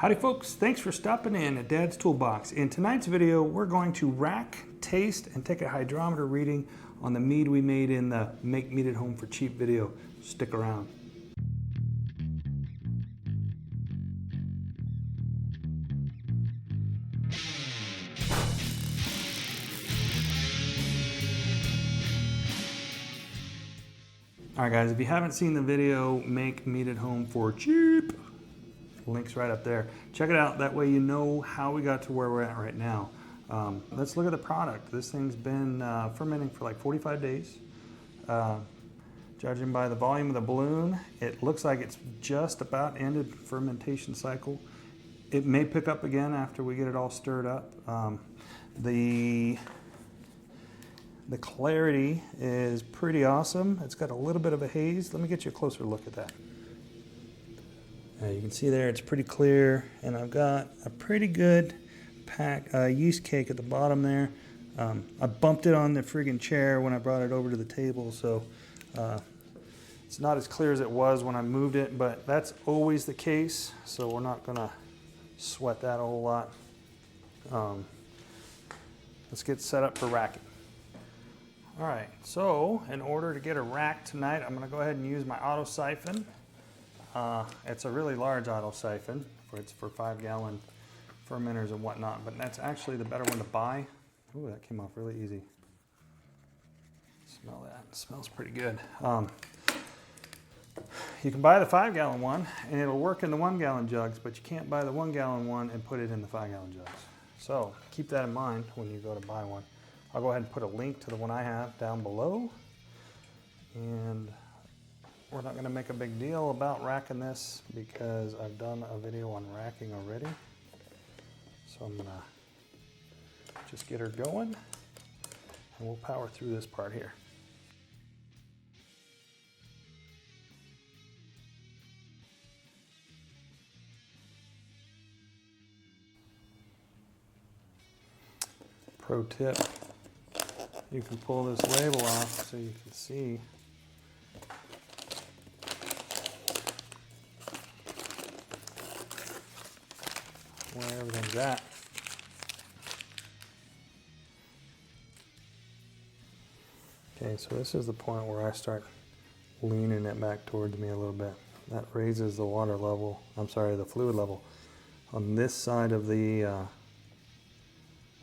Howdy folks, thanks for stopping in at Dad's Toolbox. In tonight's video, we're going to rack, taste, and take a hydrometer reading on the mead we made in the Make Mead at Home for Cheap video. Stick around. All right guys, if you haven't seen the video, Make Mead at Home for Cheap, link's right up there. Check it out, that way you know how we got to where we're at right now. Let's look at the product. This thing's been fermenting for like 45 days. Judging by the volume of the balloon, it looks like it's just about ended fermentation cycle. It may pick up again after we get it all stirred up. The clarity is pretty awesome. It's got a little bit of a haze. Let me get you a closer look at that. You can see there it's pretty clear, and I've got a pretty good pack yeast cake at the bottom there. I bumped it on the friggin' chair when I brought it over to the table, so it's not as clear as it was when I moved it, but that's always the case, so we're not gonna sweat that a whole lot. Let's get set up for racking. All right, so in order to get a rack tonight, I'm gonna go ahead and use my auto siphon. It's a really large auto siphon. It's for 5-gallon fermenters and whatnot, but that's actually the better one to buy. Ooh, that came off really easy. Smell that, it smells pretty good. You can buy the 5-gallon one and it'll work in the 1-gallon jugs, but you can't buy the 1-gallon one and put it in the 5-gallon jugs. So keep that in mind when you go to buy one. I'll go ahead and put a link to the one I have down below, and we're not going to make a big deal about racking this because I've done a video on racking already. So I'm going to just get her going and we'll power through this part here. Pro tip, you can pull this label off so you can see where everything's at. Okay, so this is the point where I start leaning it back towards me a little bit. That raises the water level, the fluid level on this side of the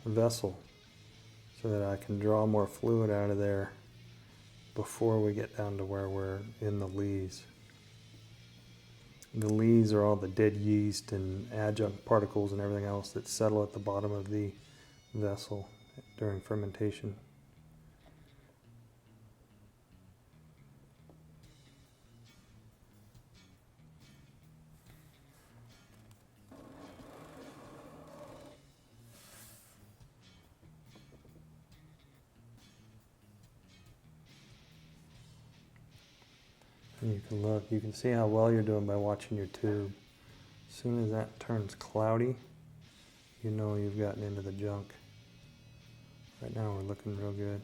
vessel so that I can draw more fluid out of there before we get down to where we're in the lees. The lees are all the dead yeast and adjunct particles and everything else that settle at the bottom of the vessel during fermentation. You can look, you can see how well you're doing by watching your tube. As soon as that turns cloudy, you know you've gotten into the junk. Right now we're looking real good.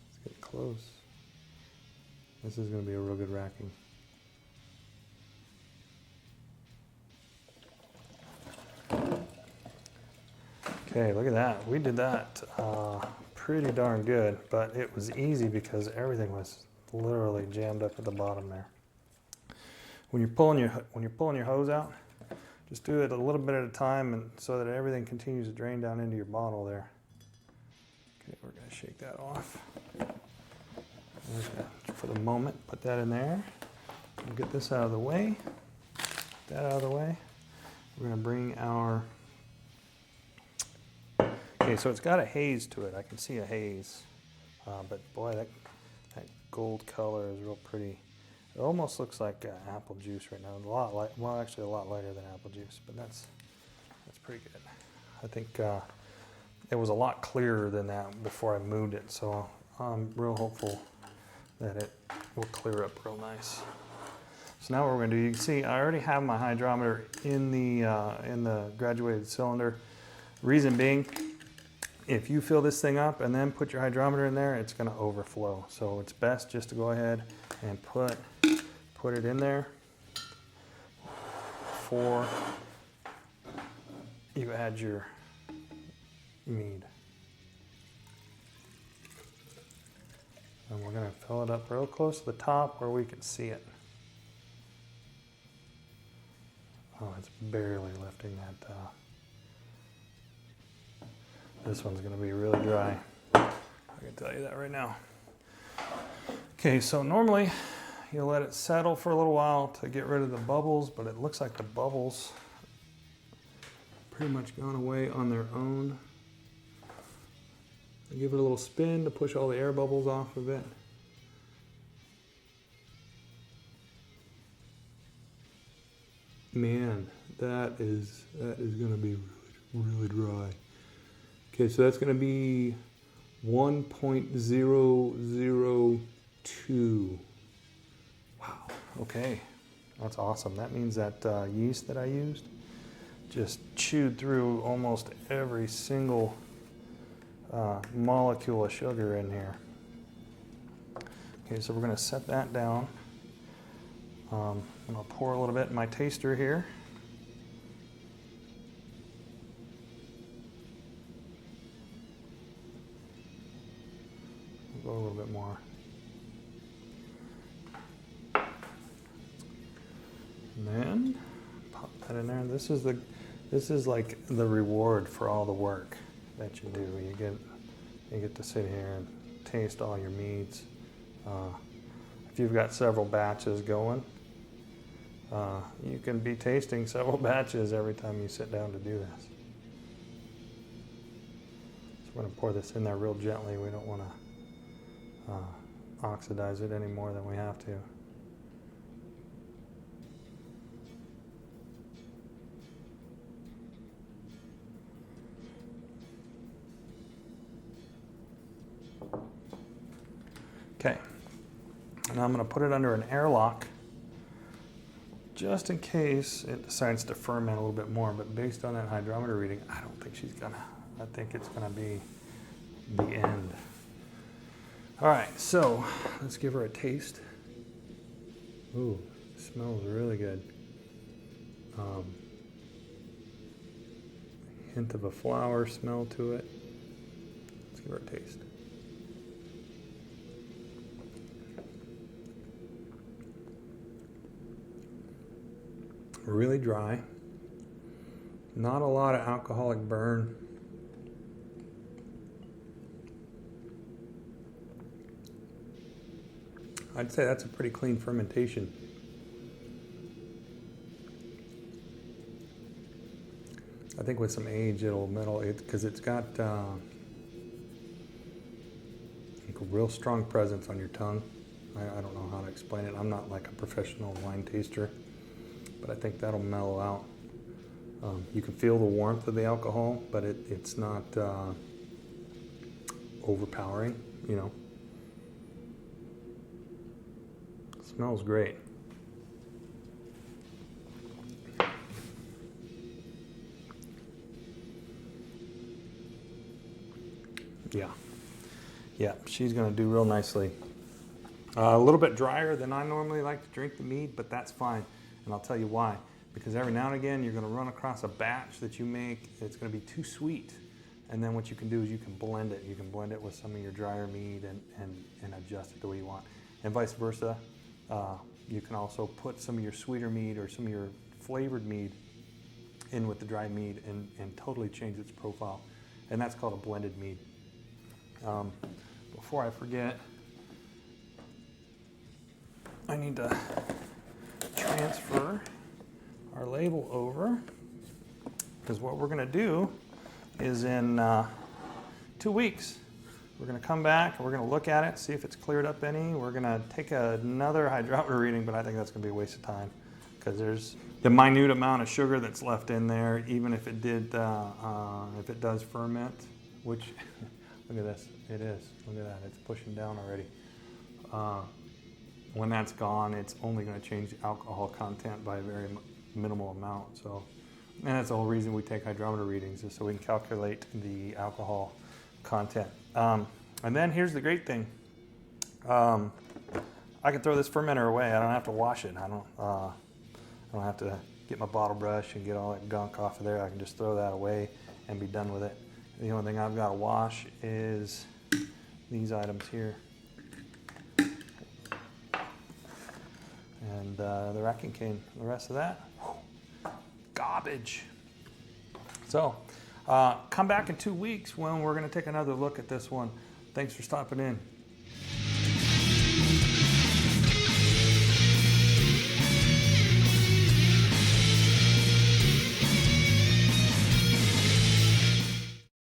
Let's get close. This is going to be a real good racking. Okay, look at that. We did that pretty darn good, but it was easy because everything was literally jammed up at the bottom there. When you're pulling your hose out, just do it a little bit at a time, and so that everything continues to drain down into your bottle there. Okay, we're going to shake that off. For the moment, put that in there. We'll get this out of the way. Get that out of the way. We're going to bring our. Okay, so it's got a haze to it. I can see a haze, but boy, that gold color is real pretty. It almost looks like apple juice right now. A lot light, well, actually a lot lighter than apple juice, but that's pretty good. I think it was a lot clearer than that before I moved it, so I'm real hopeful that it will clear up real nice. So now what we're going to do, you can see I already have my hydrometer in the graduated cylinder. Reason being, if you fill this thing up and then put your hydrometer in there, it's going to overflow. So it's best just to go ahead and put it in there, before you add your mead. And we're going to fill it up real close to the top where we can see it. Oh, it's barely lifting that. This one's going to be really dry. I can tell you that right now. Okay, so normally you let it settle for a little while to get rid of the bubbles, but it looks like the bubbles pretty much gone away on their own. I give it a little spin to push all the air bubbles off of it. Man, that is going to be really dry. Okay, so that's going to be 1.002. Wow. Okay, that's awesome. That means that yeast that I used just chewed through almost every single molecule of sugar in here. Okay, so we're going to set that down. I'm going to pour a little bit in my taster here. I'll go a little bit more. And then pop that in there. This is like the reward for all the work that you do. You get to sit here and taste all your meads. If you've got several batches going, you can be tasting several batches every time you sit down to do this. So we're going to pour this in there real gently. We don't want to oxidize it any more than we have to. Okay, now I'm going to put it under an airlock just in case it decides to ferment a little bit more, but based on that hydrometer reading, I don't think she's gonna. I think it's gonna be the end. All right, so let's give her a taste. Ooh, it smells really good. Hint of a flower smell to it. Let's give her a taste. Really dry, not a lot of alcoholic burn. I'd say that's a pretty clean fermentation. I think with some age it'll mellow it because it's got a real strong presence on your tongue. I don't know how to explain it. I'm not like a professional wine taster, but I think that'll mellow out. You can feel the warmth of the alcohol, but it's not overpowering, you know. It smells great. Yeah, she's gonna do real nicely. A little bit drier than I normally like to drink the mead, but that's fine. And I'll tell you why. Because every now and again, you're going to run across a batch that you make that's going to be too sweet. And then what you can do is you can blend it. You can blend it with some of your drier mead and adjust it the way you want. And vice versa. You can also put some of your sweeter mead or some of your flavored mead in with the dry mead and totally change its profile. And that's called a blended mead. Before I forget, I need to transfer our label over, because what we're going to do is in 2 weeks we're going to come back and we're going to look at it, see if it's cleared up any. We're going to take another hydrometer reading, but I think that's going to be a waste of time because there's the minute amount of sugar that's left in there, even if it if it does ferment, which look at this, it is. Look at that, it's pushing down already. When that's gone, it's only going to change the alcohol content by a very minimal amount. So, and that's the whole reason we take hydrometer readings, is so we can calculate the alcohol content. And then here's the great thing. I can throw this fermenter away. I don't have to wash it. I don't have to get my bottle brush and get all that gunk off of there, I can just throw that away and be done with it. The only thing I've got to wash is these items here. And the racking cane. The rest of that, garbage. So come back in 2 weeks when we're going to take another look at this one. Thanks for stopping in.